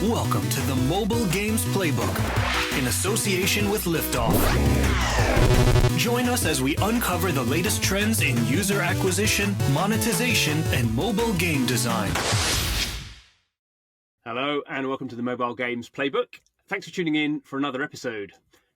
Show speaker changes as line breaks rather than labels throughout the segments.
Welcome to the Mobile Games Playbook in association with Liftoff. Join us as we uncover the latest trends in user acquisition, monetization, and mobile game design.
Hello and welcome to the Mobile Games Playbook. Thanks for tuning in for another episode.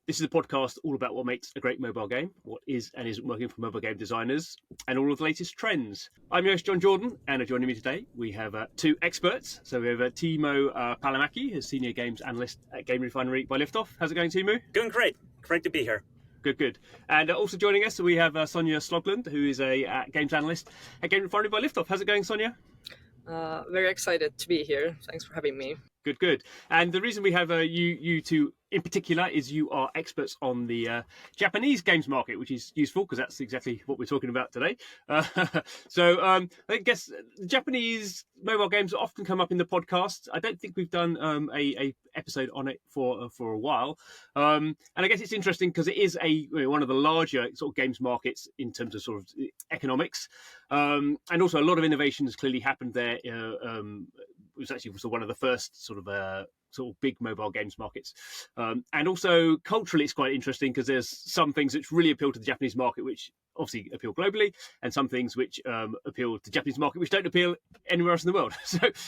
This is a podcast all about what makes a great mobile game, what is and isn't working for mobile game designers, and all of the latest trends. I'm your host, John Jordan, and joining me today, we have two experts. So we have Teemu Palomäki, who's Senior Games Analyst at GameRefinery by Liftoff. How's it going, Teemu?
Doing great. Great to be here.
Good. And also joining us, we have Sonja Skoglund, who is a Games Analyst at GameRefinery by Liftoff. How's it going, Sonja?
Very excited to be here. Thanks for having me.
Good. And the reason we have you two in particular is you are experts on the Japanese games market, which is useful because that's exactly what we're talking about today. So I guess the Japanese mobile games often come up in the podcast. I don't think we've done a episode on it for a while. And I guess it's interesting because it is one of the larger sort of games markets in terms of sort of economics. And also a lot of innovation has clearly happened there. It was actually one of the first sort of big mobile games markets. And also culturally, it's quite interesting because there's some things which really appeal to the Japanese market, which obviously appeal globally, and some things which appeal to the Japanese market, which don't appeal anywhere else in the world.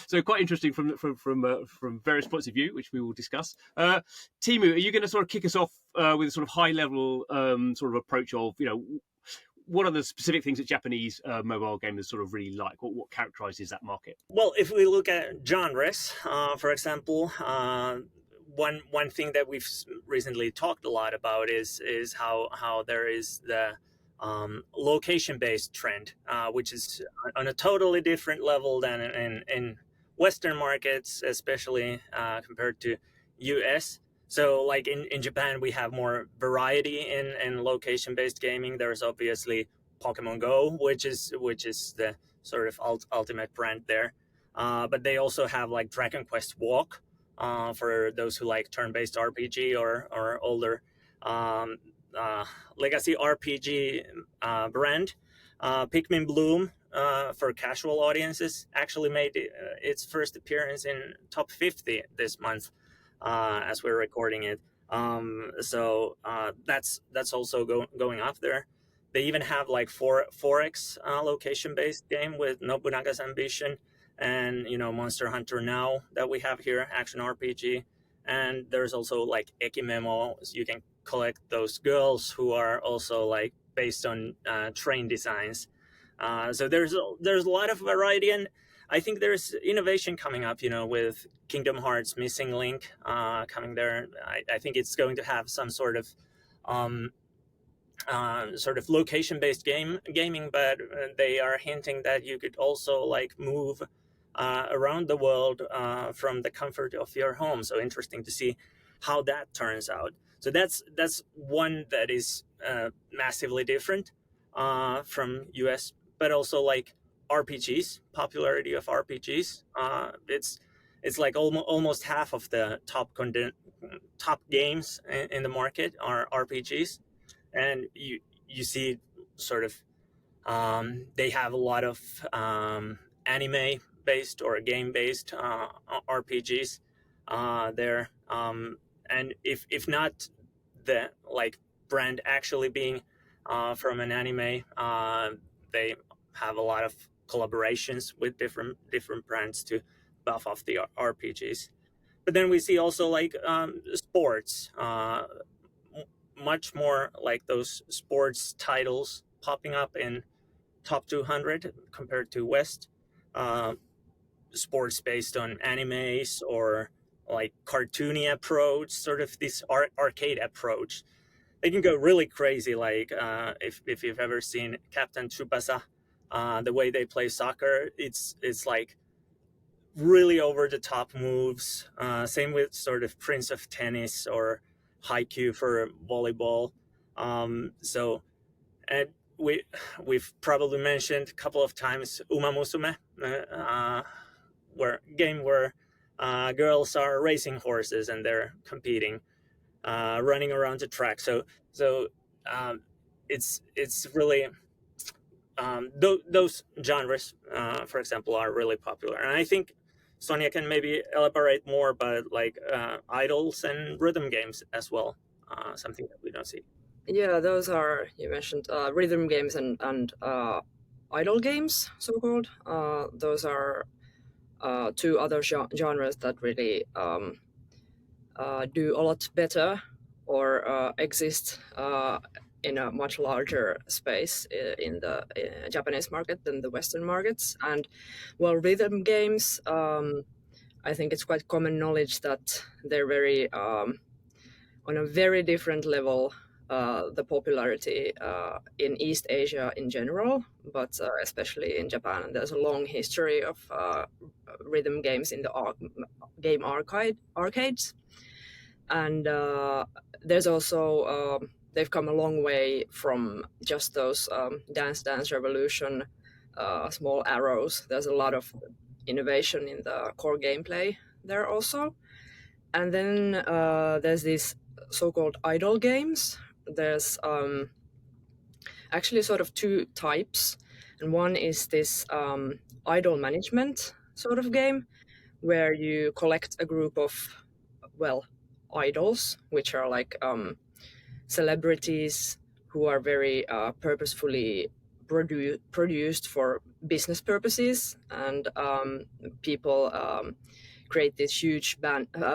So quite interesting from various points of view, which we will discuss. Teemu, are you going to sort of kick us off with a sort of high level sort of approach of, what are the specific things that Japanese mobile gamers sort of really like? What characterizes that market?
Well, if we look at genres, for example, one thing that we've recently talked a lot about is how there is the location-based trend, which is on a totally different level than in Western markets, especially compared to US. So like in Japan, we have more variety in location-based gaming. There's obviously Pokemon Go, which is the sort of ultimate brand there. But they also have like Dragon Quest Walk for those who like turn-based RPG or older legacy RPG brand. Pikmin Bloom for casual audiences actually made its first appearance in top 50 this month. As we're recording it. So that's also going up there. They even have like 4X location-based game with Nobunaga's Ambition and, Monster Hunter Now that we have here, action RPG. And there's also like Ekimemo. So you can collect those girls who are also like based on train designs. So there's a lot of variety, and I think there's innovation coming up, with Kingdom Hearts Missing Link coming there. I think it's going to have some sort of location-based gaming, but they are hinting that you could also like move around the world from the comfort of your home. So interesting to see how that turns out. So that's one that is massively different from US, but also like RPGs, popularity of RPGs. It's like almost half of the top games in the market are RPGs, and you see sort of they have a lot of anime based or game based RPGs there, and if not the like brand actually being from an anime, they have a lot of collaborations with different brands to buff off the RPGs. But then we see also like sports, much more like those sports titles popping up in top 200 compared to West. Sports based on animes or like cartoony approach, sort of this arcade approach. They can go really crazy, like if you've ever seen Captain Tsubasa, the way they play soccer, it's like really over the top moves. Same with sort of Prince of Tennis or Haikyuu for volleyball. So, and we've probably mentioned a couple of times Uma Musume, where girls are racing horses and they're competing, running around the track. So it's really those genres, for example, are really popular. And I think Sonja can maybe elaborate more about like idols and rhythm games as well, something that we don't see.
Yeah, those are, you mentioned rhythm games and idle games, so-called. Those are two other genres that really do a lot better or exist in a much larger space in the Japanese market than the Western markets. And well, rhythm games, I think it's quite common knowledge that they're very on a very different level. The popularity in East Asia in general, but especially in Japan, there's a long history of rhythm games in the game arcades, and there's also they've come a long way from just those Dance Dance Revolution small arrows. There's a lot of innovation in the core gameplay there also. And then there's these so-called idle games. There's actually sort of two types, and one is this idle management sort of game where you collect a group of, well, idols, which are like celebrities who are very purposefully produced for business purposes, and people create these huge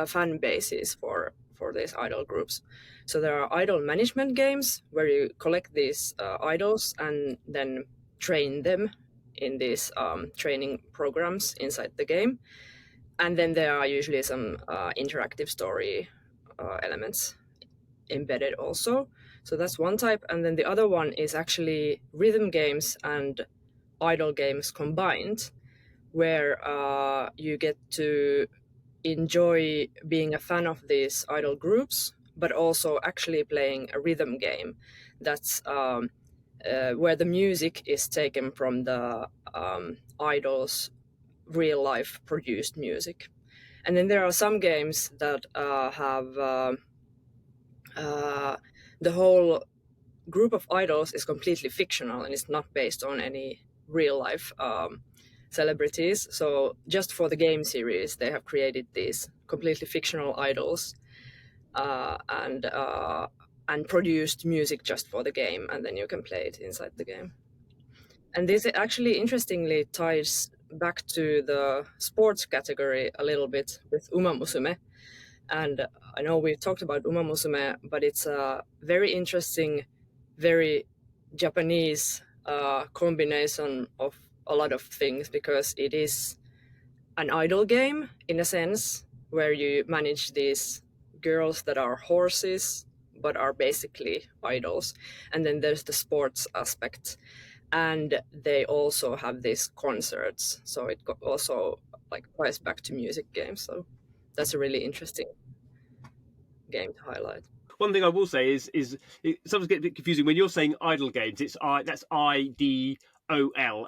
fan bases for these idol groups. So there are idol management games where you collect these idols and then train them in these training programs inside the game. And then there are usually some interactive story elements embedded also. So that's one type. And then the other one is actually rhythm games and idle games combined, where you get to enjoy being a fan of these idol groups, but also actually playing a rhythm game that's where the music is taken from the idols' real life produced music. And then there are some games that have the whole group of idols is completely fictional and it's not based on any real life celebrities. So just for the game series, they have created these completely fictional idols and produced music just for the game, and then you can play it inside the game. And this actually interestingly ties back to the sports category a little bit with Uma Musume. And I know we've talked about Uma Musume, but it's a very interesting, very Japanese combination of a lot of things, because it is an idol game in a sense where you manage these girls that are horses but are basically idols. And then there's the sports aspect. And they also have these concerts. So it also like ties back to music games. So that's a really interesting game to highlight.
One thing I will say is it sometimes gets a bit confusing when you're saying idle games. It's that's IDOL,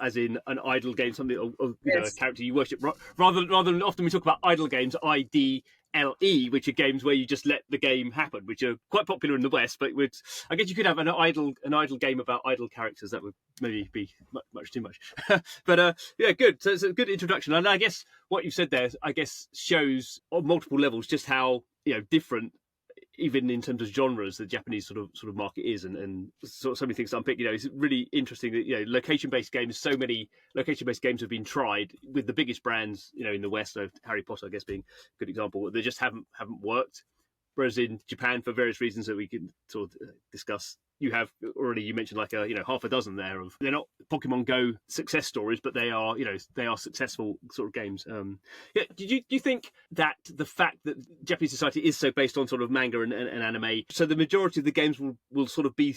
as in an idle game, something of
Yes.
a character you worship. Rather than often we talk about idle games, IDLE, which are games where you just let the game happen, which are quite popular in the West. But I guess you could have an idle game about idle characters. That would maybe be much too much. But yeah, good. So it's a good introduction, and I guess what you've said there, I guess, shows on multiple levels just how different, even in terms of genres, the Japanese sort of market is, and so many things to unpick. It's really interesting that location-based games. So many location-based games have been tried with the biggest brands, in the West. So Harry Potter, I guess, being a good example. They just haven't worked. Whereas in Japan, for various reasons that we can sort of discuss, you mentioned like half a dozen there of, they're not Pokemon Go success stories, but they are successful sort of games. Yeah, do you think that the fact that Japanese society is so based on sort of manga and anime, so the majority of the games will sort of be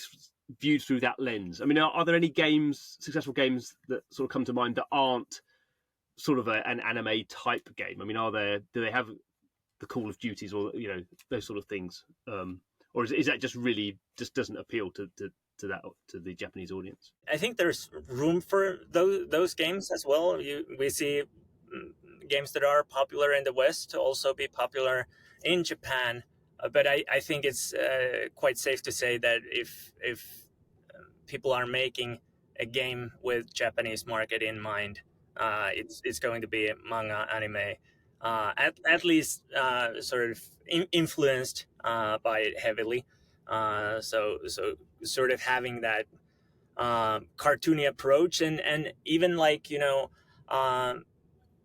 viewed through that lens? I mean, are there any successful games that sort of come to mind that aren't sort of an anime type game? I mean, do they have the Call of Duties or those sort of things, or is that just really just doesn't appeal to the Japanese audience?
I think there's room for those games as well. We see games that are popular in the West to also be popular in Japan, but I think it's quite safe to say that if people are making a game with Japanese market in mind, it's going to be manga, anime, at least sort of influenced by it heavily. So sort of having that cartoony approach, and even like, you know,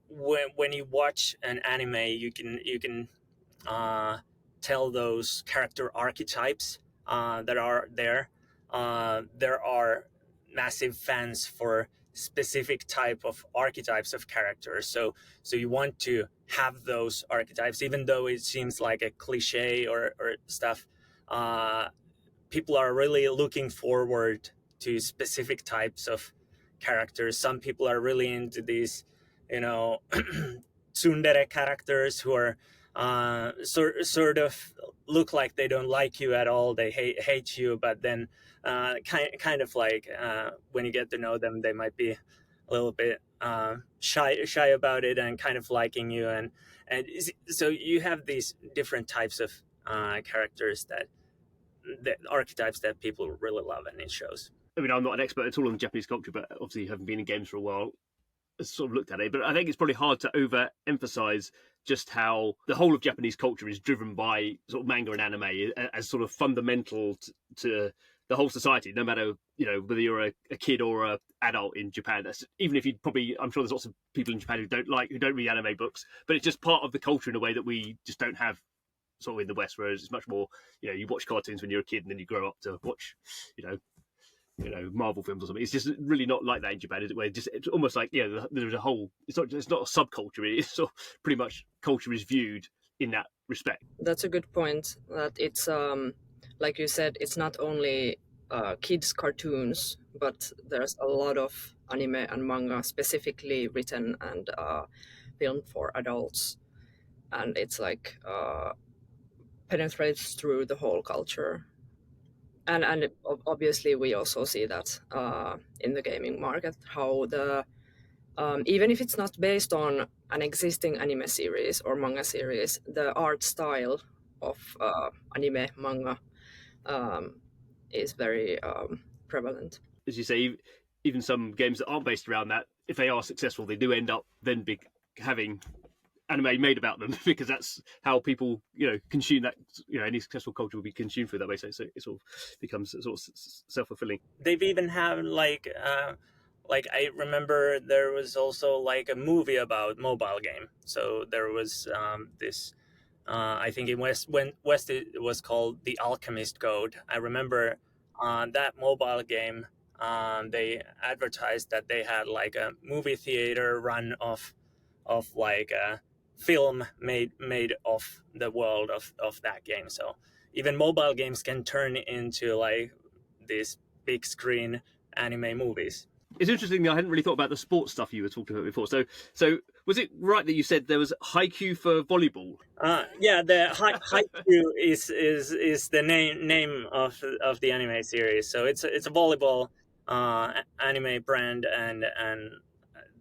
when you watch an anime, you can tell those character archetypes that are there. There are massive fans for specific type of archetypes of characters, so you want to have those archetypes, even though it seems like a cliche or stuff. People are really looking forward to specific types of characters. Some people are really into these, you know, tsundere characters who are sort of look like they don't like you at all. They hate you, but then kind of like when you get to know them, they might be a little bit shy about it and kind of liking you, and so you have these different types of characters, that the archetypes that people really love, and it shows.
I mean, I'm not an expert at all on Japanese culture, but obviously having been in games for a while, sort of looked at it. But I think it's probably hard to overemphasize just how the whole of Japanese culture is driven by sort of manga and anime as sort of fundamental to the whole society, no matter, you know, whether you're a kid or a adult in Japan. That's, even if you probably, I'm sure there's lots of people in Japan who don't read anime books, but it's just part of the culture in a way that we just don't have sort of in the West, whereas it's much more, you know, you watch cartoons when you're a kid and then you grow up to watch, you know, Marvel films or something. It's just really not like that in Japan, is it? Where it's almost like, yeah, there's a whole. It's not a subculture. It's sort of pretty much culture is viewed in that respect.
That's a good point. That it's like you said, it's not only kids' cartoons, but there's a lot of anime and manga specifically written and filmed for adults, and it's like penetrates through the whole culture. And obviously we also see that in the gaming market, how the even if it's not based on an existing anime series or manga series, the art style of anime manga is very prevalent.
As you say, even some games that aren't based around that, if they are successful, they do end up then having anime made about them, because that's how people, you know, consume that. You know, any successful culture will be consumed through that way. So it sort of becomes sort of self-fulfilling.
They've even had like I remember there was also like a movie about mobile game. So there was this I think in West it was called The Alchemist Code. I remember that mobile game. They advertised that they had like a movie theater run of like a film made of the world of that game. So even mobile games can turn into like these big screen anime movies.
It's interesting. I hadn't really thought about the sports stuff you were talking about before. So was it right that you said there was haiku for volleyball?
Yeah, the haiku is the name of the anime series. So it's a volleyball anime brand, and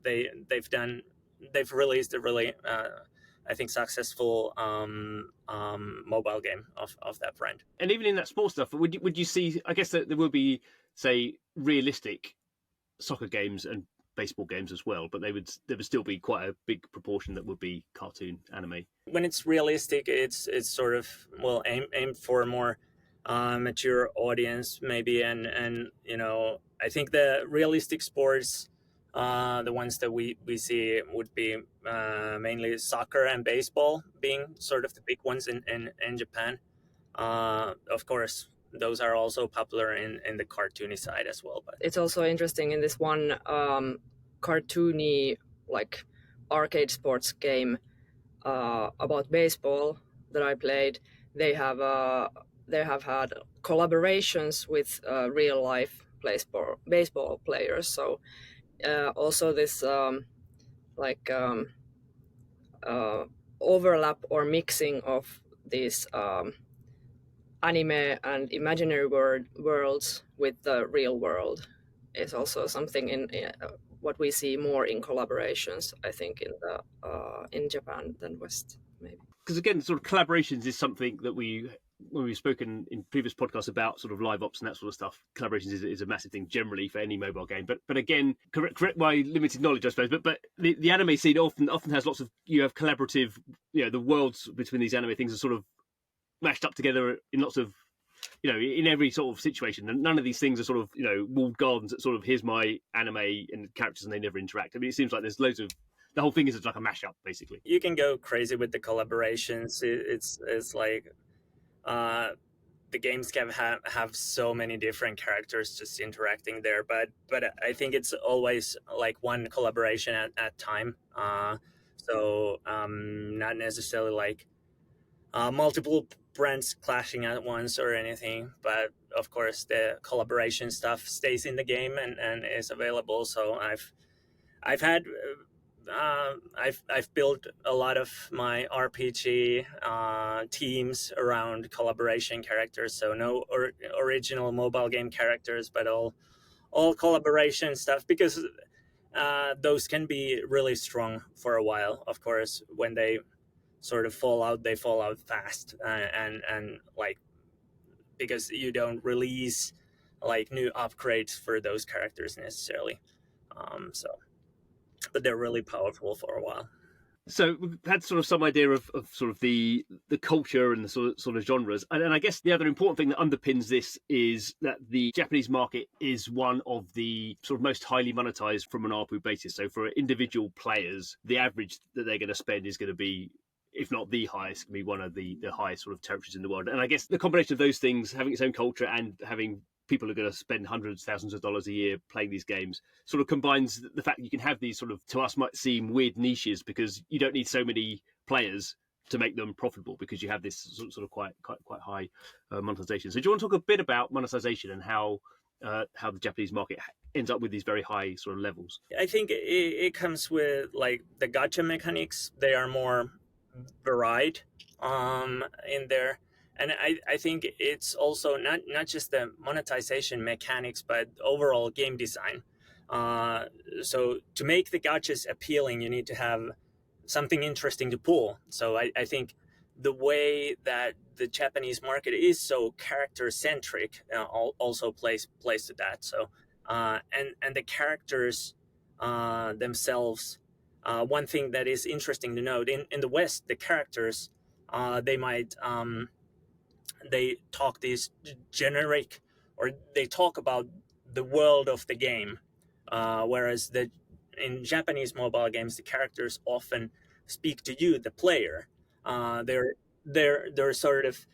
they've released a really I think successful mobile game of that brand.
And even in that sports stuff, would you see? I guess that there would be, say, realistic soccer games and baseball games as well, but there would still be quite a big proportion that would be cartoon anime.
When it's realistic, it's sort of, well, aimed for a more mature audience maybe, and you know, I think the realistic sports, the ones that we see would be mainly soccer and baseball being sort of the big ones in Japan. Of course, those are also popular in the cartoony side as well. But
it's also interesting in this one cartoony like arcade sports game about baseball that I played. They have had collaborations with real life baseball players. So also this overlap or mixing of these anime and imaginary worlds with the real world is also something in what we see more in collaborations, I think, in Japan than West, maybe.
Because again, sort of collaborations is something that we when we've spoken in previous podcasts about sort of live ops and that sort of stuff, collaborations is a massive thing generally for any mobile game. But again, correct my limited knowledge, I suppose. But the anime scene often has lots of, you have collaborative, the worlds between these anime things are sort of mashed up together in lots of, in every sort of situation. And none of these things are sort of, walled gardens that sort of, here's my anime and characters and they never interact. I mean, it seems like there's loads of, the whole thing is like a mashup, basically.
You can go crazy with the collaborations. It's like the games can have so many different characters just interacting there, but I think it's always like one collaboration at time. So not necessarily like multiple brands clashing at once or anything, but of course the collaboration stuff stays in the game and is available. So I've had I've built a lot of my RPG teams around collaboration characters. So no original mobile game characters, but all collaboration stuff, because those can be really strong for a while. Of course, when they sort of fall out, they fall out fast, and like, because you don't release like new upgrades for those characters necessarily. But they're really powerful for a while.
So we've had sort of some idea of sort of the culture and the sort of genres. And I guess the other important thing that underpins this is that the Japanese market is one of the sort of most highly monetized from an ARPU basis. So for individual players, the average that they're going to spend is going to be, if not the highest, can be one of the highest sort of territories in the world. And I guess the combination of those things, having its own culture and having people are going to spend hundreds, thousands of dollars a year playing these games, sort of combines the fact that you can have these sort of, to us might seem weird niches, because you don't need so many players to make them profitable, because you have this sort of quite high monetization. So do you want to talk a bit about monetization and how the Japanese market ends up with these very high sort of levels?
I think it comes with like the gacha mechanics. They are more varied in there. And I think it's also not just the monetization mechanics, but overall game design. So to make the gachas appealing, you need to have something interesting to pull. So I think the way that the Japanese market is so character centric also plays to that. So and the characters themselves. One thing that is interesting to note, in the West, the characters they might they talk these generic, or they talk about the world of the game, whereas in Japanese mobile games, the characters often speak to you, the player. They're sort of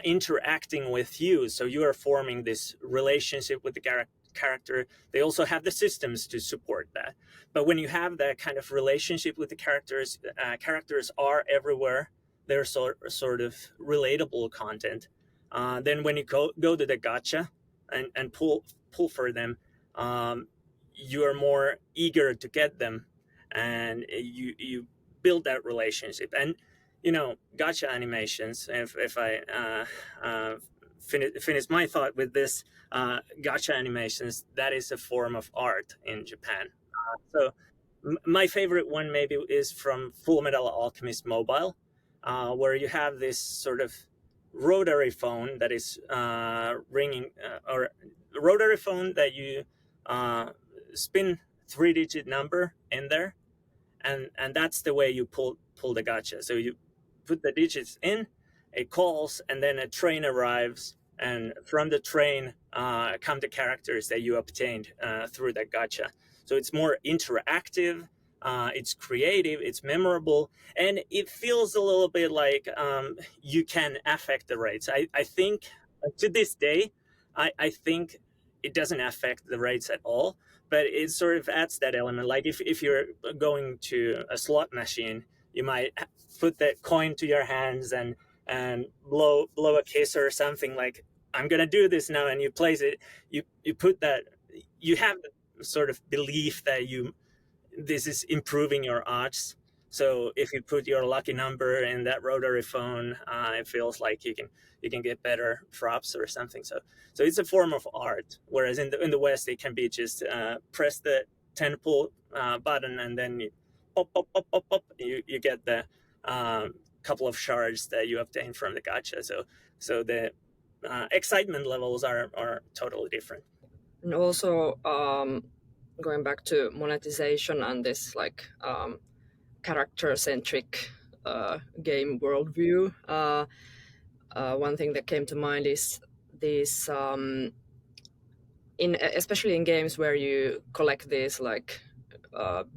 interacting with you, so you are forming this relationship with the character. They also have the systems to support that. But when you have that kind of relationship with the characters, characters are everywhere. They're sort of relatable content. Then when you go to the gacha and pull for them, you are more eager to get them, and you build that relationship. And gacha animations, if I finish my thought with this, gacha animations, that is a form of art in Japan. So my favorite one maybe is from Full Metal Alchemist Mobile, where you have this sort of rotary phone that is ringing, or rotary phone that you spin 3-digit number in there, and that's the way you pull the gacha. So you put the digits in, it calls, and then a train arrives, and from the train come the characters that you obtained through that gacha. So it's more interactive, it's creative, it's memorable, and it feels a little bit like you can affect the rates. I think to this day, I think it doesn't affect the rates at all, but it sort of adds that element. Like if you're going to a slot machine, you might put that coin to your hands and blow a kiss or something, like, I'm gonna do this now, and you place it, you put that, you have the sort of belief that this is improving your odds. So if you put your lucky number in that rotary phone, it feels like you can get better props or something. So it's a form of art. Whereas in the West, it can be just press the 10 pull button, and then you pop, pop, pop, pop, pop. You get the couple of shards that you obtain from the gacha. So the excitement levels are totally different.
And also, going back to monetization and this like character-centric game worldview, one thing that came to mind is these, especially in games where you collect these like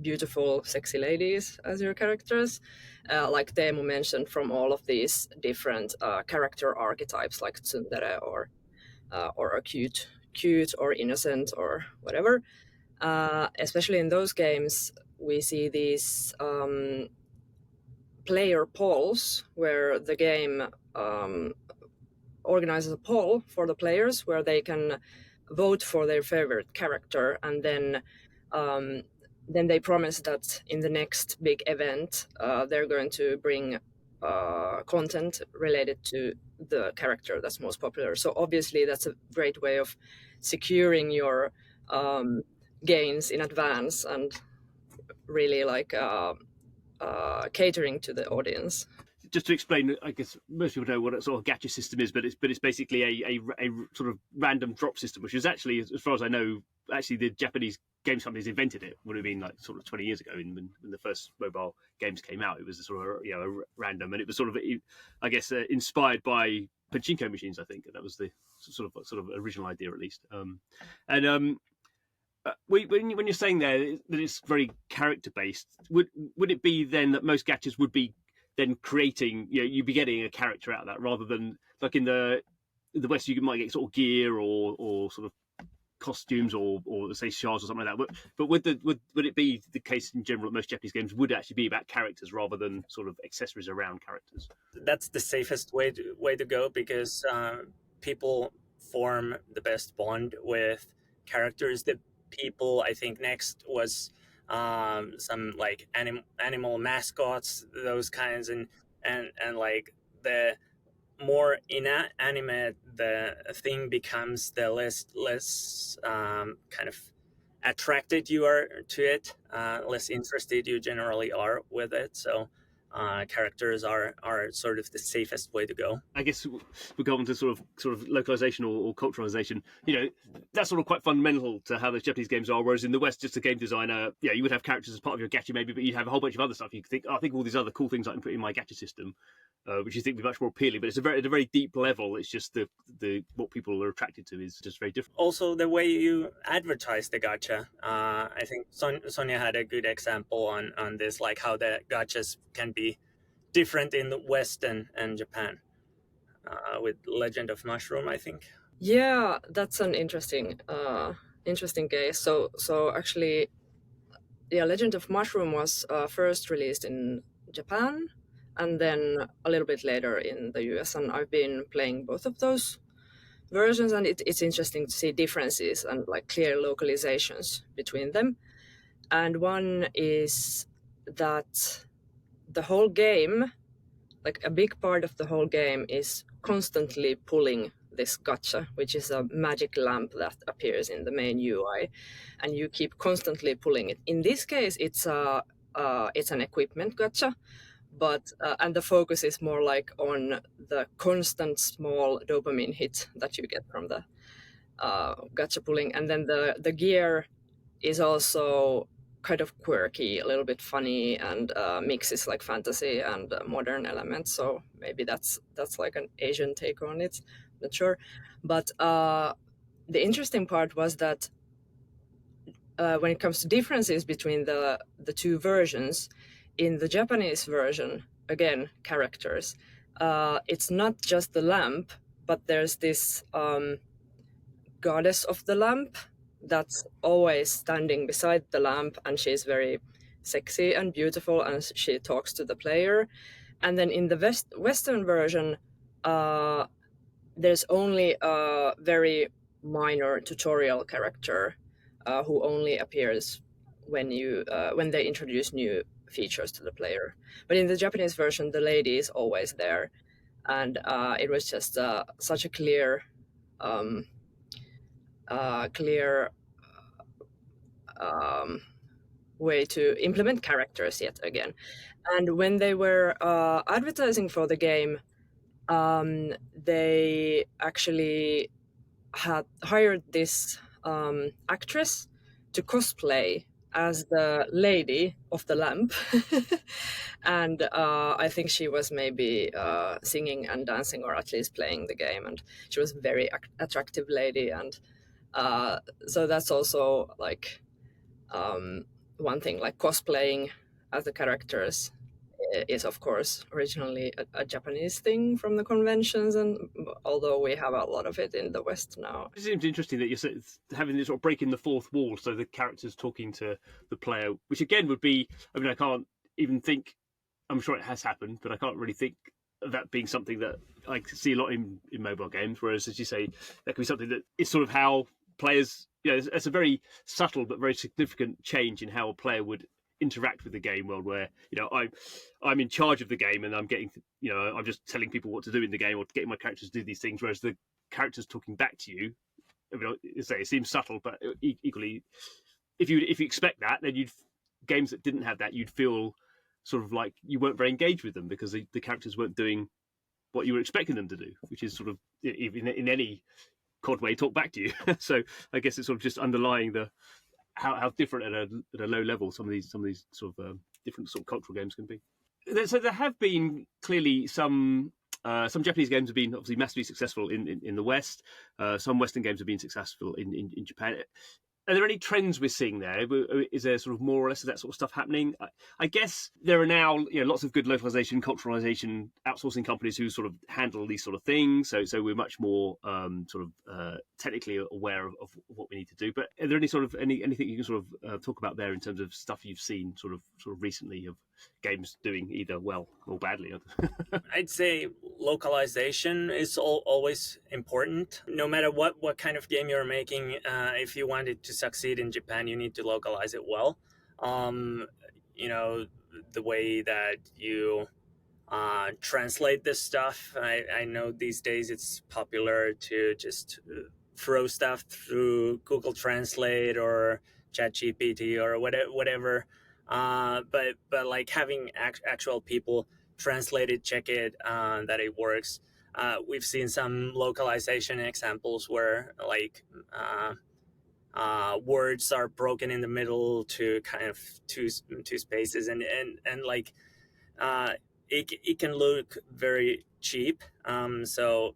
beautiful, sexy ladies as your characters, like Teemu mentioned, from all of these different character archetypes, like tsundere or a cute or innocent or whatever. Especially in those games, we see these player polls where the game organizes a poll for the players where they can vote for their favorite character, and then they promise that in the next big event they're going to bring content related to the character that's most popular. So obviously that's a great way of securing your gains in advance and really like catering to the audience.
Just to explain, I guess most people know what a sort of gacha system is, but it's basically a sort of random drop system, which is actually, as far as I know, actually the Japanese games companies invented it. Would have been like sort of 20 years ago when the first mobile games came out. It was a sort of a random, and it was sort of, I guess, inspired by pachinko machines. I think that was the sort of original idea, at least. When you're saying there that it's very character based, would it be then that most gachas would be then creating, you'd be getting a character out of that, rather than like in the West you might get sort of gear or sort of costumes or say shards or something like that. But would it be the case in general that most Japanese games would actually be about characters rather than sort of accessories around characters?
That's the safest way to go, because people form the best bond with characters. The people I think next was some like animal mascots, those kinds, and like the more inanimate the thing becomes, the less kind of attracted you are to it, less interested you generally are with it. So characters are sort of the safest way to go.
I guess we go on to sort of localization or culturalization. That's sort of quite fundamental to how the Japanese games are. Whereas in the West, just a game designer, you would have characters as part of your gacha maybe, but you'd have a whole bunch of other stuff. You could think, I think all these other cool things I can put in my gacha system, which you think would be much more appealing. But it's at a very deep level. It's just the what people are attracted to is just very different.
Also, the way you advertise the gacha. I think Sonja had a good example on this, like how the gachas can be different in the West and Japan, with Legend of Mushroom, I think.
Yeah, that's an interesting case. So actually, yeah, Legend of Mushroom was first released in Japan and then a little bit later in the US, and I've been playing both of those versions, and it's interesting to see differences and like clear localizations between them. And one is that the whole game, like a big part of the whole game, is constantly pulling this gacha, which is a magic lamp that appears in the main UI, and you keep constantly pulling it. In this case, it's an equipment gacha, but and the focus is more like on the constant small dopamine hit that you get from the gacha pulling, and then the gear is also kind of quirky, a little bit funny, and mixes like fantasy and modern elements. So maybe that's like an Asian take on it. Not sure, but the interesting part was that when it comes to differences between the two versions, in the Japanese version, again, characters, it's not just the lamp, but there's this goddess of the lamp that's always standing beside the lamp, and she's very sexy and beautiful, and she talks to the player. And then in the Western version, there's only a very minor tutorial character who only appears when they introduce new features to the player. But in the Japanese version, the lady is always there, and it was just such a clear way to implement characters yet again. And when they were advertising for the game, they actually had hired this actress to cosplay as the lady of the lamp. And I think she was maybe singing and dancing, or at least playing the game, and she was a very attractive lady. And so that's also like one thing, like cosplaying as the characters is of course originally a Japanese thing from the conventions, and although we have a lot of it in the West now.
It seems interesting that you're having this sort of breaking the fourth wall, so the characters talking to the player, which again would be, I mean, I can't even think, I'm sure it has happened, but I can't really think of that being something that I see a lot in mobile games, whereas, as you say, that could be something that is sort of how players, it's a very subtle but very significant change in how a player would interact with the game world, where I'm in charge of the game and I'm getting, I'm just telling people what to do in the game or getting my characters to do these things, whereas the characters talking back to you, I mean, it seems subtle, but equally, if you expect that, then games that didn't have that, you'd feel sort of like you weren't very engaged with them because the characters weren't doing what you were expecting them to do, which is sort of in any COD way talk back to you. So I guess it's sort of just underlying how different at a low level some of these sort of different sort of cultural games can be. So there have been clearly some Japanese games have been obviously massively successful in the West. Some Western games have been successful in Japan. Are there any trends we're seeing there? Is there sort of more or less of that sort of stuff happening? I guess there are now lots of good localization, culturalization, outsourcing companies who sort of handle these sort of things. So we're much more technically aware of what we need to do. But are there anything you can sort of talk about there in terms of stuff you've seen sort of recently of games doing either well or badly?
I'd say localization is always important. No matter what kind of game you're making, if you want it to succeed in Japan, you need to localize it well. The way that you translate this stuff. I know these days it's popular to just throw stuff through Google Translate or ChatGPT or whatever. But like having actual people translate it, check it, that it works. We've seen some localization examples where like words are broken in the middle to kind of two spaces, and like it can look very cheap. So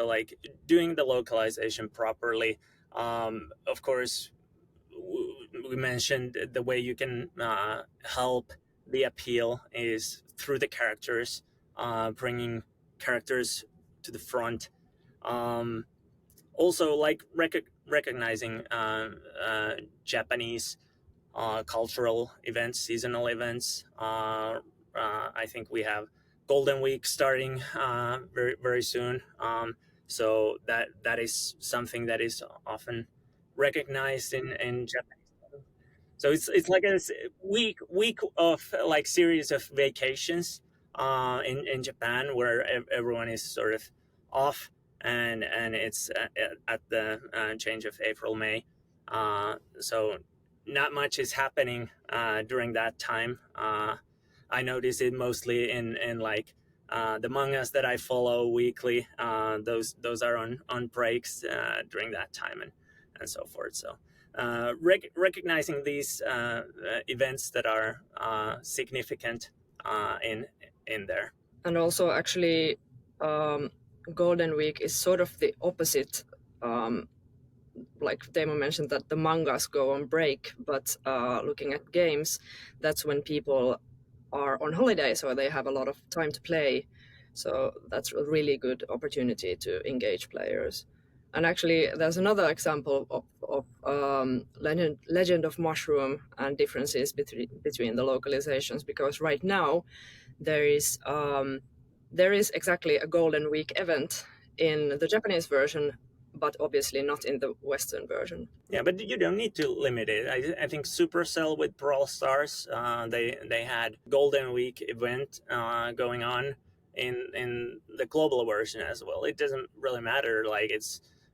like doing the localization properly. Of course, we mentioned the way you can help the appeal is through the characters, bringing characters to the front. Also, like recognizing Japanese cultural events, seasonal events. I think we have Golden Week starting very very soon. So that is something that is often recognized in Japanese. So it's like a week of like series of vacations in Japan where everyone is sort of off, and it's at the change of April May. So not much is happening during that time. I notice it mostly in like the mangas that I follow weekly. Those are on breaks during that time and so forth. So recognizing these events that are significant in there.
And also actually Golden Week is sort of the opposite. Like Teemu mentioned that the mangas go on break, but looking at games, that's when people are on holiday, so they have a lot of time to play. So that's a really good opportunity to engage players. And actually, there's another example of Legend of Mushroom and differences between the localizations, because right now there is exactly a Golden Week event in the Japanese version, but obviously not in the Western version.
Yeah, but you don't need to limit it. I think Supercell with Brawl Stars, they had Golden Week event going on in the global version as well. It doesn't really matter. Like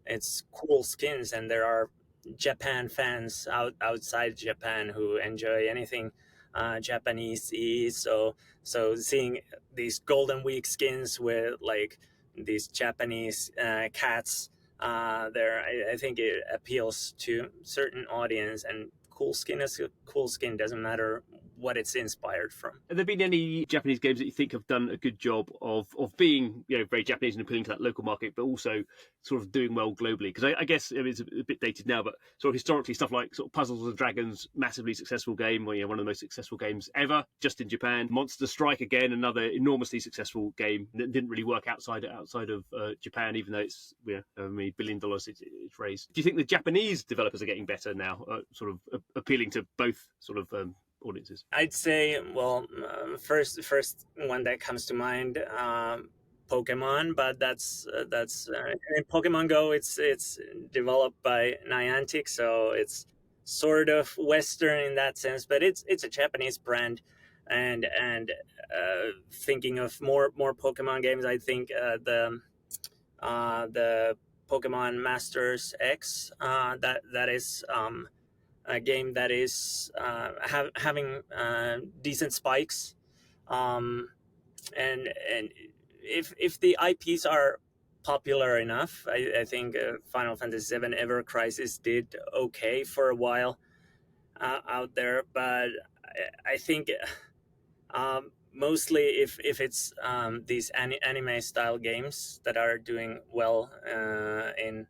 it's cool skins, and there are Japan fans outside Japan who enjoy anything Japanese. So seeing these Golden Week skins with like these Japanese cats there, I think it appeals to certain audience, and cool skin is a cool skin, doesn't matter what it's inspired from.
Have there been any Japanese games that you think have done a good job of being, very Japanese and appealing to that local market, but also sort of doing well globally? Because I guess it's a bit dated now, but sort of historically stuff like sort of Puzzles and Dragons, massively successful game, one of the most successful games ever, just in Japan. Monster Strike, again, another enormously successful game that didn't really work outside of Japan, even though it's $1 billion it's raised. Do you think the Japanese developers are getting better now, sort of appealing to both sort of audiences?
I'd say, well, first one that comes to mind, Pokemon, but that's in Pokemon Go. It's developed by Niantic, so it's sort of Western in that sense, but it's a Japanese brand. And thinking of more Pokemon games, I think the Pokemon Masters X, that is a game that is having decent spikes, and if the IPs are popular enough, I think Final Fantasy VII Ever Crisis did okay for a while out there, but I think mostly if it's these anime style games that are doing well in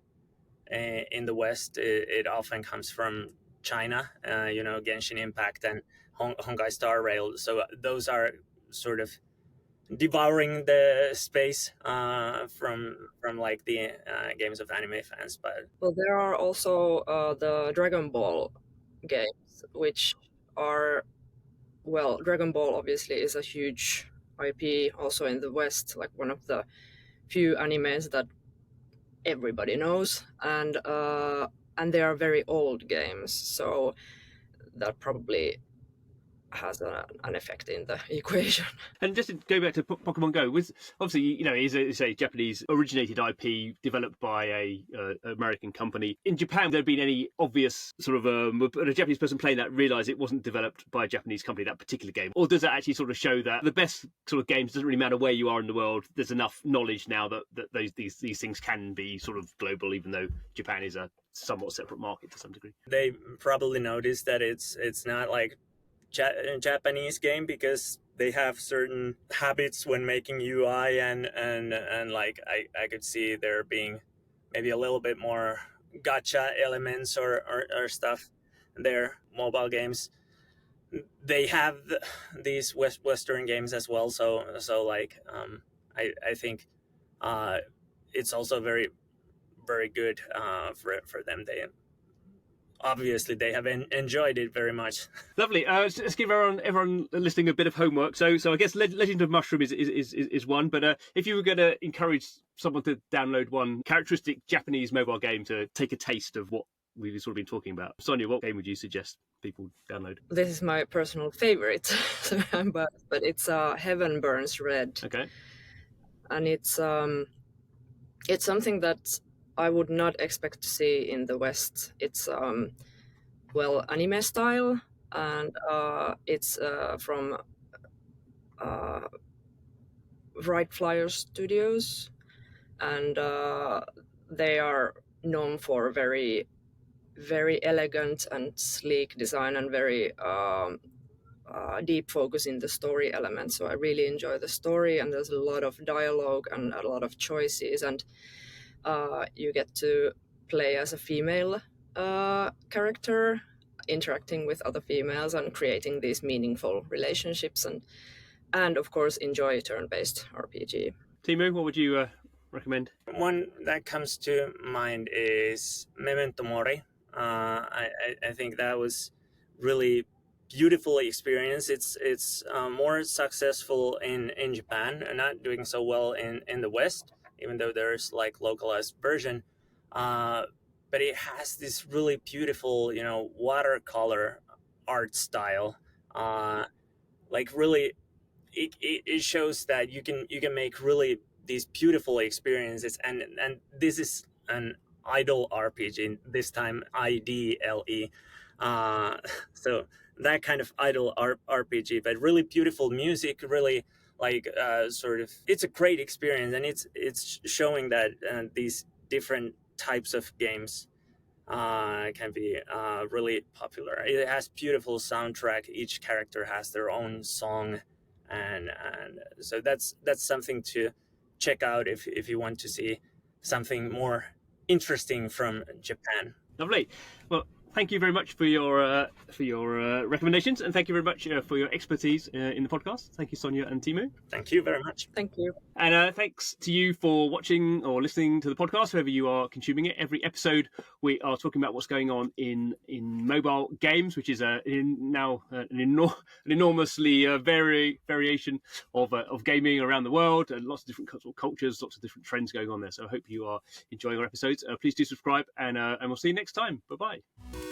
the West, it often comes from China, Genshin Impact and Honkai Star Rail. So those are sort of devouring the space from like the games of anime fans. But
Well, there are also the Dragon Ball games, which are, well, Dragon Ball obviously is a huge IP also in the West, like one of the few animes that everybody knows, and they are very old games, so that probably has an effect in the equation.
And just to go back to Pokemon Go, was obviously it's a Japanese originated IP developed by a American company. In Japan, there been any obvious sort of a Japanese person playing that realised it wasn't developed by a Japanese company, that particular game, or does that actually sort of show that the best sort of games, doesn't really matter where you are in the world, there's enough knowledge now that these things can be sort of global, even though Japan is a somewhat separate market to some degree?
They probably noticed that it's not like Japanese game, because they have certain habits when making UI, and like I could see there being maybe a little bit more gotcha elements or stuff. Their mobile games, they have these Western games as well, so like I think it's also very very good for them. Obviously they have enjoyed it very much.
Lovely. Let's give everyone listening a bit of homework. So I guess Legend of Mushroom is one, but if you were going to encourage someone to download one characteristic Japanese mobile game to take a taste of what we've sort of been talking about, Sonja, what game would you suggest people download?
This is my personal favorite, but it's Heaven Burns Red.
Okay.
And it's something that I would not expect to see in the West. It's anime style, and it's from Bright Flyer Studios, and they are known for very very elegant and sleek design, and very deep focus in the story element. So I really enjoy the story, and there's a lot of dialogue and a lot of choices, and you get to play as a female character, interacting with other females and creating these meaningful relationships, and of course enjoy turn-based RPG.
Teemu, what would you recommend?
One that comes to mind is Memento Mori. I think that was really beautiful experience. It's more successful in Japan and not doing so well in the West, even though there's like localized version. But it has this really beautiful, watercolor art style. Like really, it shows that you can make really these beautiful experiences, and this is an idle RPG, this time IDLE. So that kind of idle RPG, but really beautiful music, really like sort of, it's a great experience, and it's showing that these different types of games can be really popular. It has beautiful soundtrack. Each character has their own song, and so that's something to check out if you want to see something more interesting from Japan.
Lovely. Well, thank you very much for your recommendations, and thank you very much for your expertise in the podcast. Thank you, Sonja and Teemu.
Thank you very much.
Thank you.
And thanks to you for watching or listening to the podcast, whoever you are consuming it. Every episode, we are talking about what's going on in mobile games, which is now an enormously variation of gaming around the world, and lots of different cultures, lots of different trends going on there. So I hope you are enjoying our episodes. Please do subscribe, and we'll see you next time. Bye-bye.